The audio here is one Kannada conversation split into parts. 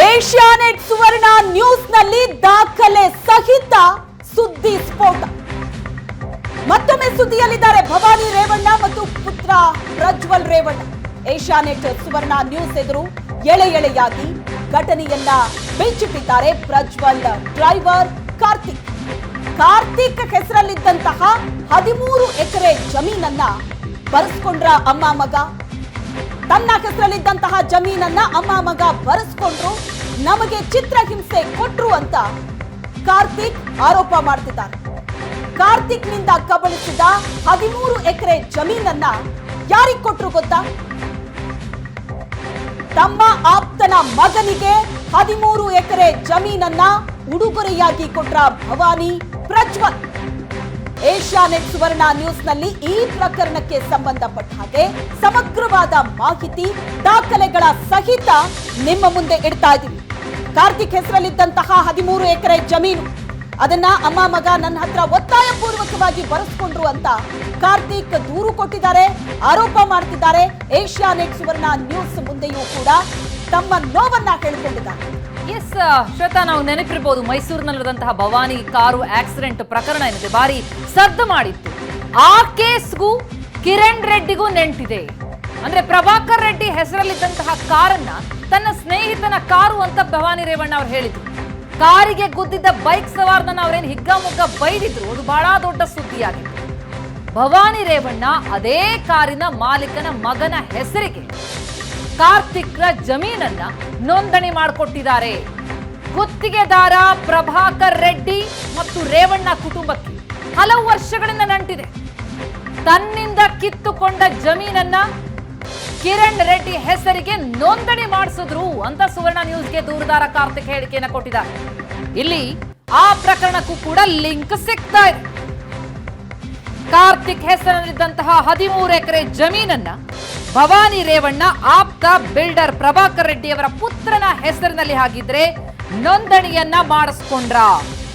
ಏಷ್ಯಾನೆಟ್ ಸುವರ್ಣ ನ್ಯೂಸ್ನಲ್ಲಿ ದಾಖಲೆ ಸಹಿತ ಸುದ್ದಿ ಸ್ಫೋಟ. ಮತ್ತೊಮ್ಮೆ ಸುದ್ದಿಯಲ್ಲಿದ್ದಾರೆ ಭವಾನಿ ರೇವಣ್ಣ ಮತ್ತು ಪುತ್ರ ಪ್ರಜ್ವಲ್ ರೇವಣ್ಣ. ಏಷ್ಯಾನೆಟ್ ಸುವರ್ಣ ನ್ಯೂಸ್ ಎದುರು ಎಳೆಯಾಗಿ ಘಟನೆಯನ್ನ ಬಿಚ್ಚಿಟ್ಟಿದ್ದಾರೆ ಪ್ರಜ್ವಲ್ ಡ್ರೈವರ್ ಕಾರ್ತಿಕ್ ಹೆಸರಲ್ಲಿದ್ದಂತಹ 13 ಎಕರೆ ಜಮೀನನ್ನ ಬರೆಸ್ಕೊಂಡ್ರ ಅಮ್ಮ ಮಗ. ತನ್ನ ಹೆಸರಲ್ಲಿದ್ದಂತಹ ಜಮೀನನ್ನ ಅಮ್ಮ ಮಗ ಬರೆಸ್ಕೊಂಡ್ರು, ನಮಗೆ ಚಿತ್ರಹಿಂಸೆ ಕೊಟ್ರು ಅಂತ ಕಾರ್ತಿಕ್ ಆರೋಪ ಮಾಡ್ತಿದ್ದಾರೆ. ಕಾರ್ತಿಕ್ ನಿಂದ ಕಬಳಿಸಿದ 13 ಎಕರೆ ಜಮೀನನ್ನ ಯಾರಿಗೆ ಕೊಟ್ರು ಗೊತ್ತಾ? ತಮ್ಮ ಆಪ್ತನ ಮಗನಿಗೆ 13 ಎಕರೆ ಜಮೀನನ್ನ ಉಡುಗೊರೆಯಾಗಿ ಕೊಟ್ರ ಭವಾನಿ ಪ್ರಜ್ವಲ್. ಏಷ್ಯಾನೆಟ್ ಸುವರ್ಣ ನ್ಯೂಸ್ನಲ್ಲಿ ಈ ಪ್ರಕರಣಕ್ಕೆ ಸಂಬಂಧಪಟ್ಟ ಹಾಗೆ ಸಮಗ್ರವಾದ ಮಾಹಿತಿ ದಾಖಲೆಗಳ ಸಹಿತ ನಿಮ್ಮ ಮುಂದೆ ಇಡ್ತಾ ಇದ್ದೀವಿ. ಕಾರ್ತಿಕ್ ಹೆಸರಲ್ಲಿದ್ದಂತಹ 13 ಎಕರೆ ಜಮೀನು, ಅದನ್ನ ಅಮ್ಮ ಮಗ ನನ್ನ ಹತ್ರ ಒತ್ತಾಯ ಪೂರ್ವಕವಾಗಿ ಬರೆಸ್ಕೊಂಡ್ರು ಅಂತ ಕಾರ್ತಿಕ್ ದೂರು ಕೊಟ್ಟಿದ್ದಾರೆ, ಆರೋಪ ಮಾಡ್ತಿದ್ದಾರೆ. ಏಷ್ಯಾನೆಟ್ ಸುವರ್ಣ ನ್ಯೂಸ್ ಮುಂದೆಯೂ ಕೂಡ ತಮ್ಮ ನೋವನ್ನ ಹೇಳಿಕೊಂಡಿದ್ದಾರೆ. ಎಸ್ ಶ್ವೇತಾ, ನಾವು ನೆನಪಿರ್ಬೋದು ಮೈಸೂರಿನಲ್ಲಿರುವಂತಹ ಭವಾನಿ ಕಾರು ಆಕ್ಸಿಡೆಂಟ್ ಪ್ರಕರಣ ಏನಿದೆ ಭಾರಿ ಸದ್ದು ಮಾಡಿತ್ತು. ಆ ಕೇಸ್ಗೂ ಕಿರಣ್ ರೆಡ್ಡಿಗೂ ನೆಂಟಿದೆ. ಅಂದ್ರೆ ಪ್ರಭಾಕರ್ ರೆಡ್ಡಿ ಹೆಸರಲ್ಲಿದ್ದಂತಹ ಕಾರನ್ನ ತನ್ನ ಸ್ನೇಹಿತನ ಕಾರು ಅಂತ ಭವಾನಿ ರೇವಣ್ಣ ಅವ್ರು ಹೇಳಿದ್ರು. ಕಾರಿಗೆ ಗುದ್ದಿದ್ದ ಬೈಕ್ ಸವಾರನ ಅವರೇನು ಹಿಗ್ಗಾಮುಗ್ಗ ಬೈದಿದ್ರು, ಅದು ಬಹಳ ದೊಡ್ಡ ಸುದ್ದಿಯಾಗಿತ್ತು. ಭವಾನಿ ರೇವಣ್ಣ ಅದೇ ಕಾರಿನ ಮಾಲೀಕನ ಮಗನ ಹೆಸರಿಗೆ ಕಾರ್ತಿಕ್ರ ಜಮೀನನ್ನ ನೋಂದಣಿ ಮಾಡಿಕೊಟ್ಟಿದ್ದಾರೆ. ಗುತ್ತಿಗೆದಾರ ಪ್ರಭಾಕರ್ ರೆಡ್ಡಿ ಮತ್ತು ರೇವಣ್ಣ ಕುಟುಂಬಕ್ಕೆ ಹಲವು ವರ್ಷಗಳಿಂದ ನಂಟಿದೆ. ತನ್ನಿಂದ ಕಿತ್ತುಕೊಂಡ ಜಮೀನನ್ನ ಕಿರಣ್ ರೆಡ್ಡಿ ಹೆಸರಿಗೆ ನೋಂದಣಿ ಮಾಡಿಸಿದ್ರು ಅಂತ ಸುವರ್ಣ ನ್ಯೂಸ್ಗೆ ದೂರುದಾರ ಕಾರ್ತಿಕ್ ಹೇಳಿಕೆಯನ್ನು ಕೊಟ್ಟಿದ್ದಾರೆ. ಇಲ್ಲಿ ಆ ಪ್ರಕರಣಕ್ಕೂ ಕೂಡ ಲಿಂಕ್ ಸಿಗ್ತಾ ಇದೆ. ಕಾರ್ತಿಕ್ ಹೆಸರಿನಲ್ಲಿದ್ದಂತಹ 13 ಎಕರೆ ಜಮೀನನ್ನ ಭವಾನಿ ರೇವಣ್ಣ ಆಪ್ತ ಬಿಲ್ಡರ್ ಪ್ರಭಾಕರ್ ರೆಡ್ಡಿ ಅವರ ಪುತ್ರನ ಹೆಸರಿನಲ್ಲಿ ಹಾಕಿದ್ರೆ ನೋಂದಣಿಯನ್ನ ಮಾಡಿಸ್ಕೊಂಡ್ರ.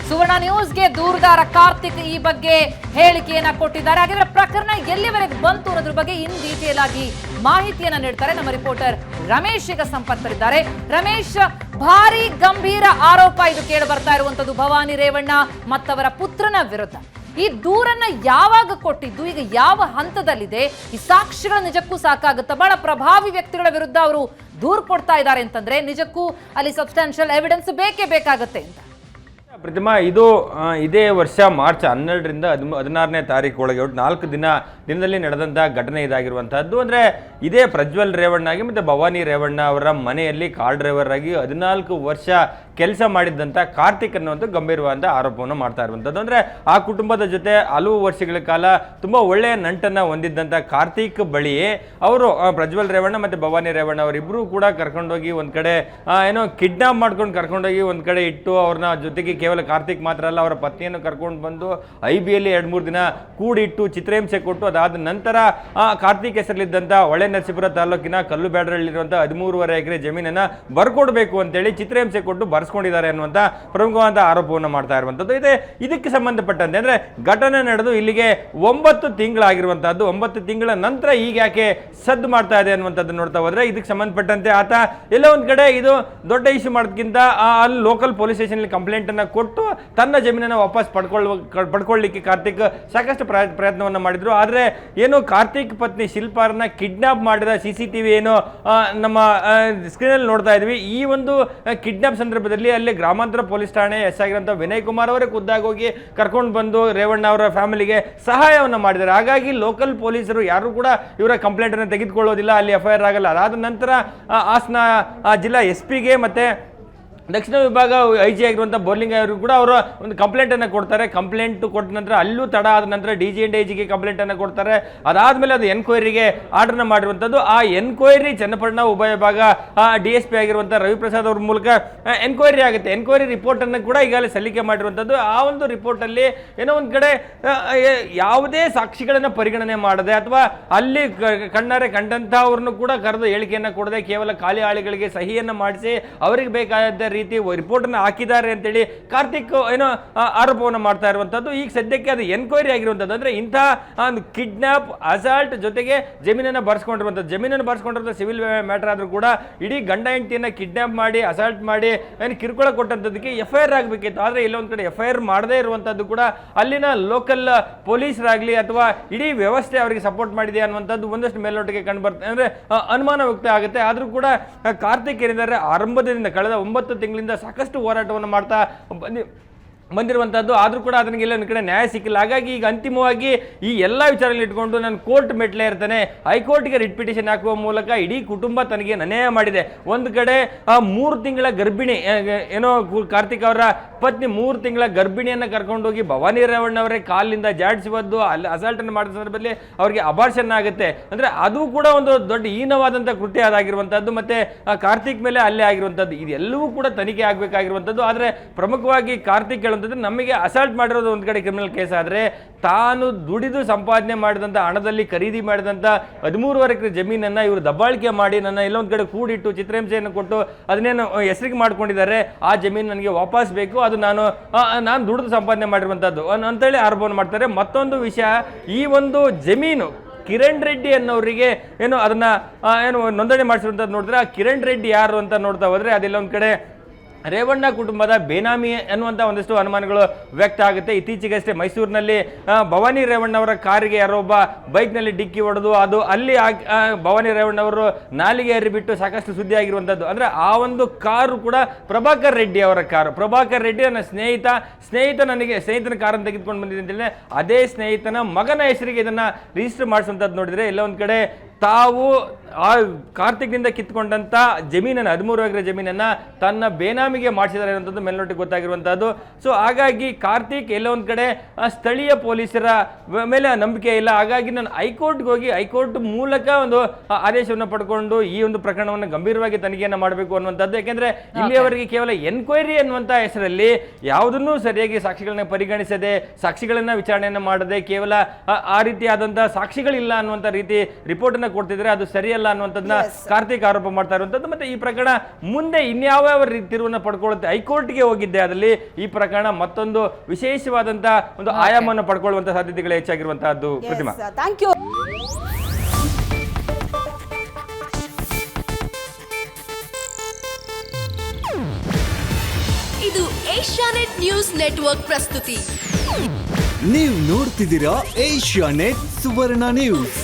ಸುವರ್ಣ ನ್ಯೂಸ್ಗೆ ದೂರುದಾರ ಕಾರ್ತಿಕ್ ಈ ಬಗ್ಗೆ ಹೇಳಿಕೆಯನ್ನ ಕೊಟ್ಟಿದ್ದಾರೆ. ಹಾಗಾದ್ರೆ ಪ್ರಕರಣ ಎಲ್ಲಿವರೆಗೆ ಬಂತು ಅನ್ನೋದ್ರ ಬಗ್ಗೆ ಇನ್ ಡೀಟೇಲ್ ಆಗಿ ಮಾಹಿತಿಯನ್ನ ನೀಡ್ತಾರೆ ನಮ್ಮ ರಿಪೋರ್ಟರ್ ರಮೇಶ್ ಈಗ ಸಂಪರ್ಕದಲ್ಲಿದ್ದಾರೆ. ರಮೇಶ್, ಭಾರಿ ಗಂಭೀರ ಆರೋಪ ಇದು ಕೇಳಿ ಬರ್ತಾ ಇರುವಂತದ್ದು ಭವಾನಿ ರೇವಣ್ಣ ಮತ್ತವರ ಪುತ್ರನ ವಿರುದ್ಧ. ಈ ದೂರನ್ನ ಯಾವಾಗ ಕೊಟ್ಟಿದ್ದು, ಈಗ ಯಾವ ಹಂತದಲ್ಲಿದೆ, ಈ ಸಾಕ್ಷಿಗಳು ನಿಜಕ್ಕೂ ಸಾಕಾಗುತ್ತಾ? ಬಹಳ ಪ್ರಭಾವಿ ವ್ಯಕ್ತಿಗಳ ವಿರುದ್ಧ ಅವರು ದೂರು ಕೊಡ್ತಾ ಇದ್ದಾರೆ ಅಂತಂದ್ರೆ ನಿಜಕ್ಕೂ ಅಲ್ಲಿ ಸಬ್ಸ್ಟಾನ್ಷಿಯಲ್ ಎವಿಡೆನ್ಸ್ ಬೇಕೇ ಬೇಕಾಗುತ್ತೆ ಅಂತ. ಪ್ರತಿಮಾ, ಇದು ಇದೇ ವರ್ಷ ಮಾರ್ಚ್ 12ರಿಂದ 16ನೇ ತಾರೀಕು ಒಳಗೆ 4 ದಿನದಲ್ಲಿ ನಡೆದಂಥ ಘಟನೆ ಇದಾಗಿರುವಂತಹದ್ದು. ಅಂದರೆ ಇದೇ ಪ್ರಜ್ವಲ್ ರೇವಣ್ಣಾಗಿ ಮತ್ತು ಭವಾನಿ ರೇವಣ್ಣ ಅವರ ಮನೆಯಲ್ಲಿ ಕಾರ್ ಡ್ರೈವರ್ ಆಗಿ 14 ವರ್ಷ ಕೆಲಸ ಮಾಡಿದ್ದಂಥ ಕಾರ್ತಿಕ್ ಅನ್ನುವಂಥ ಗಂಭೀರವಾದ ಆರೋಪವನ್ನು ಮಾಡ್ತಾ ಇರುವಂಥದ್ದು. ಅಂದರೆ ಆ ಕುಟುಂಬದ ಜೊತೆ ಹಲವು ವರ್ಷಗಳ ಕಾಲ ತುಂಬ ಒಳ್ಳೆಯ ನಂಟನ್ನು ಹೊಂದಿದ್ದಂಥ ಕಾರ್ತಿಕ್ ಬಳಿ ಅವರು ಪ್ರಜ್ವಲ್ ರೇವಣ್ಣ ಮತ್ತು ಭವಾನಿ ರೇವಣ್ಣ ಅವರಿಬ್ಬರು ಕೂಡ ಕರ್ಕೊಂಡೋಗಿ ಒಂದು ಕಡೆ ಏನೋ ಕಿಡ್ನಾಪ್ ಮಾಡ್ಕೊಂಡು ಕರ್ಕೊಂಡೋಗಿ ಒಂದು ಕಡೆ ಇಟ್ಟು ಅವ್ರನ್ನ ಜೊತೆಗೆ ಕೇವಲ ಕಾರ್ತಿಕ್ ಮಾತ್ರ ಅಲ್ಲ ಅವರ ಪತ್ನಿಯನ್ನು ಕರ್ಕೊಂಡು ಬಂದು ಐಬಿಯಲ್ಲಿ 2-3 ದಿನ ಕೂಡಿಟ್ಟು ಚಿತ್ರಹಿಂಸೆ ಕೊಟ್ಟು ಅದಾದ ನಂತರ ಕಾರ್ತಿಕ್ ಹೆಸರಲ್ಲಿದ್ದಂಥ ಹೊಳೆನರಸೀಪುರ ತಾಲೂಕಿನ ಕಲ್ಲುಬ್ಯಾಡ್ರಲ್ಲಿರುವಂಥ 13.5 ಎಕರೆ ಜಮೀನನ್ನು ಬರ್ಕೊಡ್ಬೇಕು ಅಂತೇಳಿ ಚಿತ್ರಹಿಂಸೆ ಕೊಟ್ಟು ಬರ್ಸ್ಕೊಂಡಿದ್ದಾರೆ ಅನ್ನುವಂಥ ಪ್ರಮುಖವಾದ ಆರೋಪವನ್ನು ಮಾಡ್ತಾ ಇರುವಂಥದ್ದು ಇದೆ. ಇದಕ್ಕೆ ಸಂಬಂಧಪಟ್ಟಂತೆ ಅಂದರೆ ಘಟನೆ ನಡೆದು ಇಲ್ಲಿಗೆ 9 ತಿಂಗಳಾಗಿರುವಂಥದ್ದು. 9 ತಿಂಗಳ ನಂತರ ಈಗ ಯಾಕೆ ಸದ್ದು ಮಾಡ್ತಾ ಇದೆ ಅನ್ನುವಂಥದ್ದು ನೋಡ್ತಾ ಹೋದ್ರೆ ಇದಕ್ಕೆ ಸಂಬಂಧಪಟ್ಟಂತೆ ಆತ ಎಲ್ಲ ಒಂದು ಕಡೆ ಇದು ದೊಡ್ಡ ಇಶ್ಯೂ ಮಾಡೋದಕ್ಕಿಂತ ಅಲ್ಲಿ ಲೋಕಲ್ ಪೊಲೀಸ್ ಸ್ಟೇಷನ್ಲಿ ಕಂಪ್ಲೇಂಟ್ ಅನ್ನು ಕೊಟ್ಟು ತನ್ನ ಜಮೀನನ್ನು ವಾಪಸ್ ಪಡ್ಕೊಳ್ಳಿಕ್ಕೆ ಕಾರ್ತಿಕ್ ಸಾಕಷ್ಟು ಪ್ರಯತ್ನವನ್ನು ಮಾಡಿದ್ರು. ಆದರೆ ಏನು ಕಾರ್ತಿಕ್ ಪತ್ನಿ ಶಿಲ್ಪಾರನ್ನ ಕಿಡ್ನಾಪ್ ಮಾಡಿದ CCTV ಏನು ನಮ್ಮ ಸ್ಕ್ರೀನಲ್ಲಿ ನೋಡ್ತಾ ಇದ್ವಿ. ಈ ಒಂದು ಕಿಡ್ನಾಪ್ ಸಂದರ್ಭದಲ್ಲಿ ಅಲ್ಲಿ ಗ್ರಾಮಾಂತರ ಪೊಲೀಸ್ ಠಾಣೆ ಆಗಿರುವಂಥ ವಿನಯ್ ಕುಮಾರ್ ಅವರೇ ಖುದ್ದಾಗಿ ಹೋಗಿ ಕರ್ಕೊಂಡು ಬಂದು ರೇವಣ್ಣ ಅವರ ಫ್ಯಾಮಿಲಿಗೆ ಸಹಾಯವನ್ನು ಮಾಡಿದ್ದಾರೆ. ಹಾಗಾಗಿ ಲೋಕಲ್ ಪೊಲೀಸರು ಯಾರು ಕೂಡ ಇವರ ಕಂಪ್ಲೇಂಟ್ ಅನ್ನು ತೆಗೆದುಕೊಳ್ಳೋದಿಲ್ಲ, ಅಲ್ಲಿ FIR ಆಗಲ್ಲ. ಅದಾದ ನಂತರ ಹಾಸನ ಜಿಲ್ಲಾ SP ಗೆ ಮತ್ತೆ ದಕ್ಷಿಣ ವಿಭಾಗ IG ಆಗಿರುವಂಥ ಬೋರ್ಲಿಂಗ್ ಅವರು ಕೂಡ ಅವರು ಒಂದು ಕಂಪ್ಲೇಂಟನ್ನು ಕೊಡ್ತಾರೆ. ಕಂಪ್ಲೇಂಟ್ ಕೊಟ್ಟ ನಂತರ ಅಲ್ಲೂ ತಡ ಆದ ನಂತರ DG and IG ಕಂಪ್ಲೇಂಟನ್ನು ಕೊಡ್ತಾರೆ. ಅದಾದಮೇಲೆ ಅದು ಎನ್ಕ್ವೈರಿಗೆ ಆರ್ಡರ್ನ ಮಾಡಿರುವಂಥದ್ದು. ಆ ಎನ್ಕ್ವೈರಿ ಚನ್ನಪಟ್ಟಣ ಉಭಯ ಭಾಗ DSP ಆಗಿರುವಂಥ ರವಿಪ್ರಸಾದ್ ಅವ್ರ ಮೂಲಕ ಎನ್ಕ್ವೈರಿ ಆಗುತ್ತೆ. ಎನ್ಕ್ವೈರಿ ರಿಪೋರ್ಟನ್ನು ಕೂಡ ಈಗಾಗಲೇ ಸಲ್ಲಿಕೆ ಮಾಡಿರುವಂಥದ್ದು. ಆ ಒಂದು ರಿಪೋರ್ಟಲ್ಲಿ ಏನೋ ಒಂದು ಕಡೆ ಯಾವುದೇ ಸಾಕ್ಷಿಗಳನ್ನು ಪರಿಗಣನೆ ಮಾಡದೆ ಅಥವಾ ಅಲ್ಲಿ ಕಣ್ಣಾರೆ ಕಂಡಂಥವ್ರನ್ನು ಕೂಡ ಕರೆದು ಹೇಳಿಕೆಯನ್ನು ಕೊಡದೆ ಕೇವಲ ಖಾಲಿ ಆಳಿಗಳಿಗೆ ಸಹಿಯನ್ನು ಮಾಡಿಸಿ ಅವರಿಗೆ ಬೇಕಾದ ರೀತಿ ರಿಪೋರ್ಟನ್ನು ಹಾಕಿದ್ದಾರೆ ಅಂತೇಳಿ ಕಾರ್ತಿಕ್ ಏನೋ ಆರೋಪವನ್ನು ಮಾಡ್ತಾ ಇರುವಂಥದ್ದು. ಈಗ ಸದ್ಯಕ್ಕೆ ಅದು ಎನ್ಕ್ವೈರಿ ಆಗಿರುವಂಥದ್ದು. ಅಂದರೆ ಇಂಥ ಒಂದು ಕಿಡ್ನಾಪ್, ಅಸಾಲ್ಟ್ ಜೊತೆಗೆ ಜಮೀನನ್ನು ಬರ್ಸ್ಕೊಂಡಿರುವಂಥ ಸಿವಿಲ್ ಮ್ಯಾಟರ್ ಆದರೂ ಕೂಡ ಇಡೀ ಗಂಡ ಹೆಂಡತಿಯನ್ನು ಕಿಡ್ನಾಪ್ ಮಾಡಿ ಅಸಾಲ್ಟ್ ಮಾಡಿ ಏನು ಕಿರುಕುಳ ಕೊಟ್ಟಂಥದ್ದಕ್ಕೆ FIR ಆಗಬೇಕಿತ್ತು. ಆದರೆ ಇಲ್ಲೊಂದು ಕಡೆ FIR ಮಾಡದೇ ಇರುವಂಥದ್ದು ಕೂಡ ಅಲ್ಲಿನ ಲೋಕಲ್ ಪೊಲೀಸರಾಗಲಿ ಅಥವಾ ಇಡೀ ವ್ಯವಸ್ಥೆ ಅವರಿಗೆ ಸಪೋರ್ಟ್ ಮಾಡಿದೆ ಅನ್ನುವಂಥದ್ದು ಒಂದಷ್ಟು ಮೇಲ್ನೋಟಕ್ಕೆ ಕಂಡು ಬರ್ತದೆ. ಅಂದರೆ ಅನುಮಾನ ವ್ಯಕ್ತ ಆಗುತ್ತೆ. ಆದರೂ ಕೂಡ ಕಾರ್ತಿಕ್ ಏನಿದ್ದಾರೆ ಆರಂಭದಿಂದ ಕಳೆದ 9 ತಿಂಗಳಿಂದ ಸಾಕಷ್ಟು ಹೋರಾಟವನ್ನು ಮಾಡ್ತಾ ಬಂದಿರುವಂಥದ್ದು. ಆದರೂ ಕೂಡ ಅದನಿಗೆ ಎಲ್ಲ ಒಂದು ಕಡೆ ನ್ಯಾಯ ಸಿಕ್ಕಿಲ್ಲ. ಹಾಗಾಗಿ ಈಗ ಅಂತಿಮವಾಗಿ ಈ ಎಲ್ಲ ವಿಚಾರಗಳು ಇಟ್ಕೊಂಡು ನಾನು ಕೋರ್ಟ್ ಮೆಟ್ಲೇ ಇರ್ತಾನೆ, ಹೈಕೋರ್ಟ್ಗೆ ರಿಟ್ ಪಿಟಿಷನ್ ಹಾಕುವ ಮೂಲಕ ಇಡೀ ಕುಟುಂಬ ತನಗೆ ಅನ್ಯಾಯ ಮಾಡಿದೆ. ಒಂದು ಕಡೆ 3 ತಿಂಗಳ ಗರ್ಭಿಣಿ ಏನೋ ಕಾರ್ತಿಕ್ ಅವರ ಪತ್ನಿ 3 ತಿಂಗಳ ಗರ್ಭಿಣಿಯನ್ನು ಕರ್ಕೊಂಡೋಗಿ ಭವಾನಿ ರೇವಣ್ಣ ಅವರೇ ಕಾಲಿಂದ ಜಾಡಿಸಿ ಒದ್ದು ಅಲ್ಲಿ ಅಸಾಲ್ಟನ್ನು ಮಾಡಿದ ಸಂದರ್ಭದಲ್ಲಿ ಅವರಿಗೆ ಅಬಾರ್ಷನ್ ಆಗುತ್ತೆ. ಅಂದರೆ ಅದು ಕೂಡ ಒಂದು ದೊಡ್ಡ ಹೀನವಾದಂಥ ಕೃತ್ಯ ಅದಾಗಿರುವಂಥದ್ದು. ಮತ್ತು ಕಾರ್ತಿಕ್ ಮೇಲೆ ಅಲ್ಲೇ ಆಗಿರುವಂಥದ್ದು ಇದೆಲ್ಲವೂ ಕೂಡ ತನಿಖೆ ಆಗಬೇಕಾಗಿರುವಂಥದ್ದು. ಆದರೆ ಪ್ರಮುಖವಾಗಿ ಕಾರ್ತಿಕ್ ನಮಗೆ ಅಸಾಲ್ಟ್ ಮಾಡಿರೋದು ಒಂದು ಕಡೆ ಕ್ರಿಮಿನಲ್ ಕೇಸ್ ಆದರೆ ತಾನು ದುಡಿದು ಸಂಪಾದನೆ ಮಾಡಿದಂಥ ಹಣದಲ್ಲಿ ಖರೀದಿ ಮಾಡಿದಂಥ 13 ಎಕರೆ ಜಮೀನನ್ನು ಇವರು ದಬ್ಬಾಳಿಕೆ ಮಾಡಿ ನನ್ನ ಎಲ್ಲೊಂದು ಕಡೆ ಕೂಡಿಟ್ಟು ಚಿತ್ರಹಿಂಸೆಯನ್ನು ಕೊಟ್ಟು ಅದನ್ನೇನು ಹೆಸರಿಗೆ ಮಾಡ್ಕೊಂಡಿದ್ದಾರೆ. ಆ ಜಮೀನು ನನಗೆ ವಾಪಸ್ ಬೇಕು, ಅದು ನಾನು ದುಡಿದು ಸಂಪಾದನೆ ಮಾಡಿರುವಂಥದ್ದು ಅಂತೇಳಿ ಆರೋಪವನ್ನು ಮಾಡ್ತಾರೆ. ಮತ್ತೊಂದು ವಿಷಯ, ಈ ಒಂದು ಜಮೀನು ಕಿರಣ್ ರೆಡ್ಡಿ ಅನ್ನೋರಿಗೆ ಏನು ಅದನ್ನ ನೋಂದಣಿ ಮಾಡಿಸಿರುವಂಥದ್ದು ನೋಡಿದ್ರೆ ಆ ಕಿರಣ್ ರೆಡ್ಡಿ ಯಾರು ಅಂತ ನೋಡ್ತಾ ಹೋದ್ರೆ ಅದೆಲ್ಲ ಒಂದು ಕಡೆ ರೇವಣ್ಣ ಕುಟುಂಬದ ಬೇನಾಮಿ ಅನ್ನುವಂಥ ಒಂದಿಷ್ಟು ಅನುಮಾನಗಳು ವ್ಯಕ್ತ ಆಗುತ್ತೆ. ಇತ್ತೀಚೆಗಷ್ಟೇ ಮೈಸೂರಿನಲ್ಲಿ ಭವಾನಿ ರೇವಣ್ಣ ಅವರ ಕಾರಿಗೆ ಯಾರೊಬ್ಬ ಬೈಕ್ನಲ್ಲಿ ಡಿಕ್ಕಿ ಹೊಡೆದು ಅದು ಅಲ್ಲಿ ಭವಾನಿ ರೇವಣ್ಣ ಅವರು ನಾಲಿಗೆ ಏರಿಬಿಟ್ಟು ಸಾಕಷ್ಟು ಸುದ್ದಿ ಆಗಿರುವಂಥದ್ದು. ಅಂದರೆ ಆ ಒಂದು ಕಾರು ಕೂಡ ಪ್ರಭಾಕರ್ ರೆಡ್ಡಿ ಅವರ ಕಾರು. ಪ್ರಭಾಕರ್ ರೆಡ್ಡಿ ನನ್ನ ಸ್ನೇಹಿತನ ಕಾರನ್ನು ತೆಗೆದುಕೊಂಡು ಬಂದಿದೆ ಅಂತೇಳಿ ಅದೇ ಸ್ನೇಹಿತನ ಮಗನ ಹೆಸರಿಗೆ ಇದನ್ನು ರಿಜಿಸ್ಟರ್ ಮಾಡಿಸುವಂಥದ್ದು ನೋಡಿದರೆ ಎಲ್ಲ ಒಂದು ಕಡೆ ತಾವು ಆ ಕಾರ್ತಿಕ್ನಿಂದ ಕಿತ್ಕೊಂಡಂಥ ಜಮೀನನ್ನು 13 ಎಕರೆ ಜಮೀನನ್ನು ತನ್ನ ಬೇನಾಮಿಗೆ ಮಾಡಿಸಿದ್ದಾರೆ ಅನ್ನೋಂಥದ್ದು ಮೇಲ್ನೋಟಕ್ಕೆ ಗೊತ್ತಾಗಿರುವಂಥದ್ದು. ಸೊ ಹಾಗಾಗಿ ಕಾರ್ತಿಕ್ ಎಲ್ಲ ಒಂದು ಕಡೆ ಸ್ಥಳೀಯ ಪೊಲೀಸರ ಮೇಲೆ ನಂಬಿಕೆ ಇಲ್ಲ. ಹಾಗಾಗಿ ನಾನು ಹೈಕೋರ್ಟ್ಗೆ ಹೋಗಿ ಹೈಕೋರ್ಟ್ ಮೂಲಕ ಒಂದು ಆದೇಶವನ್ನು ಪಡ್ಕೊಂಡು ಈ ಒಂದು ಪ್ರಕರಣವನ್ನು ಗಂಭೀರವಾಗಿ ತನಿಖೆಯನ್ನು ಮಾಡಬೇಕು ಅನ್ನುವಂಥದ್ದು. ಯಾಕೆಂದರೆ ಇಲ್ಲಿಯವರೆಗೆ ಕೇವಲ ಎನ್ಕ್ವೈರಿ ಅನ್ನುವಂಥ ಹೆಸರಲ್ಲಿ ಯಾವುದನ್ನೂ ಸರಿಯಾಗಿ ಸಾಕ್ಷಿಗಳನ್ನ ಪರಿಗಣಿಸದೆ, ಸಾಕ್ಷಿಗಳನ್ನು ವಿಚಾರಣೆಯನ್ನು ಮಾಡದೆ, ಕೇವಲ ಆ ರೀತಿಯಾದಂಥ ಸಾಕ್ಷಿಗಳಿಲ್ಲ ಅನ್ನುವಂಥ ರೀತಿ ರಿಪೋರ್ಟನ್ನು ಕೊಡ್ತಿದ್ರೆ ಅದು ಸರಿಯಲ್ಲ ಅನ್ನುವಂಥದ್ದನ್ನ ಕಾರ್ತಿಕ್ ಆರೋಪ ಮಾಡ್ತಾ ಇರುವಂಥದ್ದು. ಮತ್ತೆ ಈ ಪ್ರಕರಣ ಮುಂದೆ ಇನ್ಯಾವ ತಿರುವನ್ನು ಪಡ್ಕೊಳ್ಳುತ್ತೆ, ಹೈಕೋರ್ಟ್ಗೆ ಹೋಗಿದ್ದೆ ಅದರಲ್ಲಿ ಈ ಪ್ರಕರಣ ಮತ್ತೊಂದು ವಿಶೇಷವಾದಂತ ಒಂದು ಆಯಾಮವನ್ನು ಪಡ್ಕೊಳ್ಳುವಂತ ಸಾಧ್ಯತೆಗಳು ಹೆಚ್ಚಾಗಿರುವಂತಹದ್ದು. ಪ್ರತಿಮಾ, ಥ್ಯಾಂಕ್ ಯು. ಇದು ಏಷ್ಯಾನೆಟ್ ನ್ಯೂಸ್ ನೆಟ್ವರ್ಕ್ ಪ್ರಸ್ತುತಿ. ನೀವು ನೋಡ್ತಿದ್ದೀರಾ ಏಷ್ಯಾನೆಟ್ ಸುವರ್ಣ ನ್ಯೂಸ್.